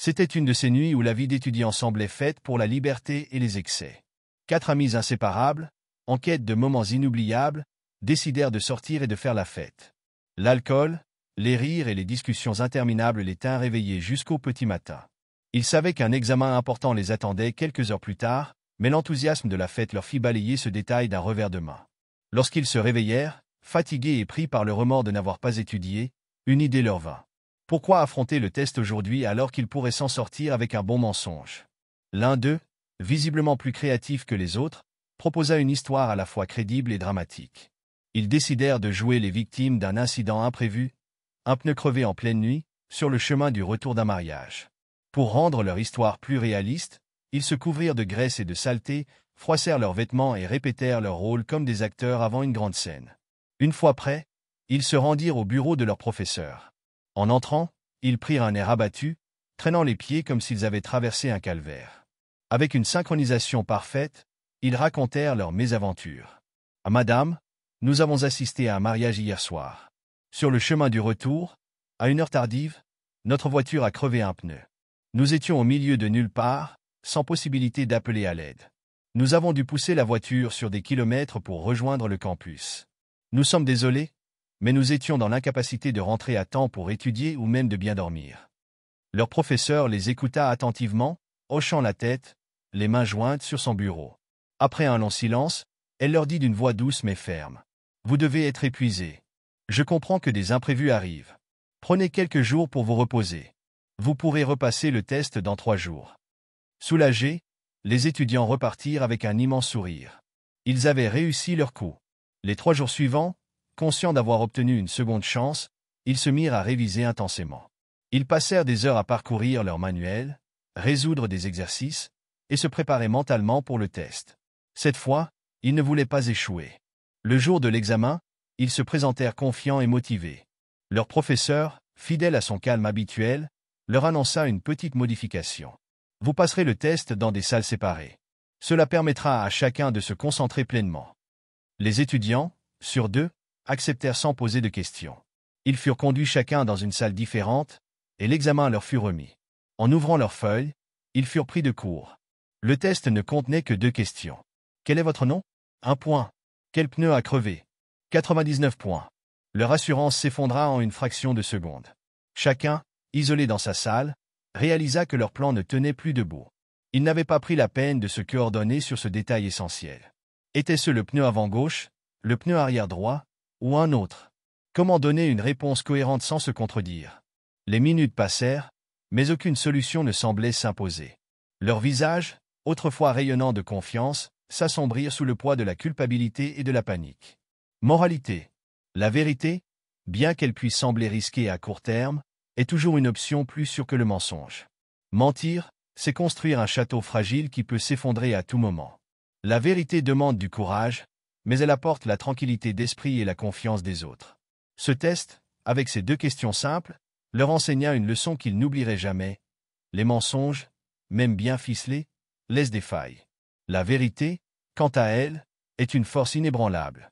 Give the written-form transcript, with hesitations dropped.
C'était une de ces nuits où la vie d'étudiant semblait faite pour la liberté et les excès. 4 amis inséparables, en quête de moments inoubliables, décidèrent de sortir et de faire la fête. L'alcool, les rires et les discussions interminables les tinrent réveillés jusqu'au petit matin. Ils savaient qu'un examen important les attendait quelques heures plus tard, mais l'enthousiasme de la fête leur fit balayer ce détail d'un revers de main. Lorsqu'ils se réveillèrent, fatigués et pris par le remords de n'avoir pas étudié, une idée leur vint. Pourquoi affronter le test aujourd'hui alors qu'ils pourraient s'en sortir avec un bon mensonge? L'un d'eux, visiblement plus créatif que les autres, proposa une histoire à la fois crédible et dramatique. Ils décidèrent de jouer les victimes d'un incident imprévu, un pneu crevé en pleine nuit, sur le chemin du retour d'un mariage. Pour rendre leur histoire plus réaliste, ils se couvrirent de graisse et de saleté, froissèrent leurs vêtements et répétèrent leur rôle comme des acteurs avant une grande scène. Une fois prêts, ils se rendirent au bureau de leur professeur. En entrant, ils prirent un air abattu, traînant les pieds comme s'ils avaient traversé un calvaire. Avec une synchronisation parfaite, ils racontèrent leur mésaventure. « Ah madame, nous avons assisté à un mariage hier soir. Sur le chemin du retour, à une heure tardive, notre voiture a crevé un pneu. Nous étions au milieu de nulle part, sans possibilité d'appeler à l'aide. Nous avons dû pousser la voiture sur des kilomètres pour rejoindre le campus. Nous sommes désolés, mais nous étions dans l'incapacité de rentrer à temps pour étudier ou même de bien dormir. » Leur professeur les écouta attentivement, hochant la tête, les mains jointes sur son bureau. Après un long silence, elle leur dit d'une voix douce mais ferme. « Vous devez être épuisés. Je comprends que des imprévus arrivent. Prenez quelques jours pour vous reposer. Vous pourrez repasser le test dans 3 jours. » Soulagés, les étudiants repartirent avec un immense sourire. Ils avaient réussi leur coup. Les 3 jours suivants, conscients d'avoir obtenu une seconde chance, ils se mirent à réviser intensément. Ils passèrent des heures à parcourir leurs manuels, résoudre des exercices, et se préparer mentalement pour le test. Cette fois, ils ne voulaient pas échouer. Le jour de l'examen, ils se présentèrent confiants et motivés. Leur professeur, fidèle à son calme habituel, leur annonça une petite modification. « Vous passerez le test dans des salles séparées. Cela permettra à chacun de se concentrer pleinement. » Les étudiants, sur 2, acceptèrent sans poser de questions. Ils furent conduits chacun dans une salle différente, et l'examen leur fut remis. En ouvrant leurs feuilles, ils furent pris de court. Le test ne contenait que 2 questions. Quel est votre nom? 1 point. Quel pneu a crevé? 99 points. Leur assurance s'effondra en une fraction de seconde. Chacun, isolé dans sa salle, réalisa que leur plan ne tenait plus debout. Ils n'avaient pas pris la peine de se coordonner sur ce détail essentiel. Était-ce le pneu avant gauche, le pneu arrière droit, ou un autre? Comment donner une réponse cohérente sans se contredire? Les minutes passèrent, mais aucune solution ne semblait s'imposer. Leurs visages, autrefois rayonnants de confiance, s'assombrirent sous le poids de la culpabilité et de la panique. Moralité. La vérité, bien qu'elle puisse sembler risquée à court terme, est toujours une option plus sûre que le mensonge. Mentir, c'est construire un château fragile qui peut s'effondrer à tout moment. La vérité demande du courage, mais elle apporte la tranquillité d'esprit et la confiance des autres. Ce test, avec ces 2 questions simples, leur enseigna une leçon qu'ils n'oublieraient jamais. Les mensonges, même bien ficelés, laissent des failles. La vérité, quant à elle, est une force inébranlable.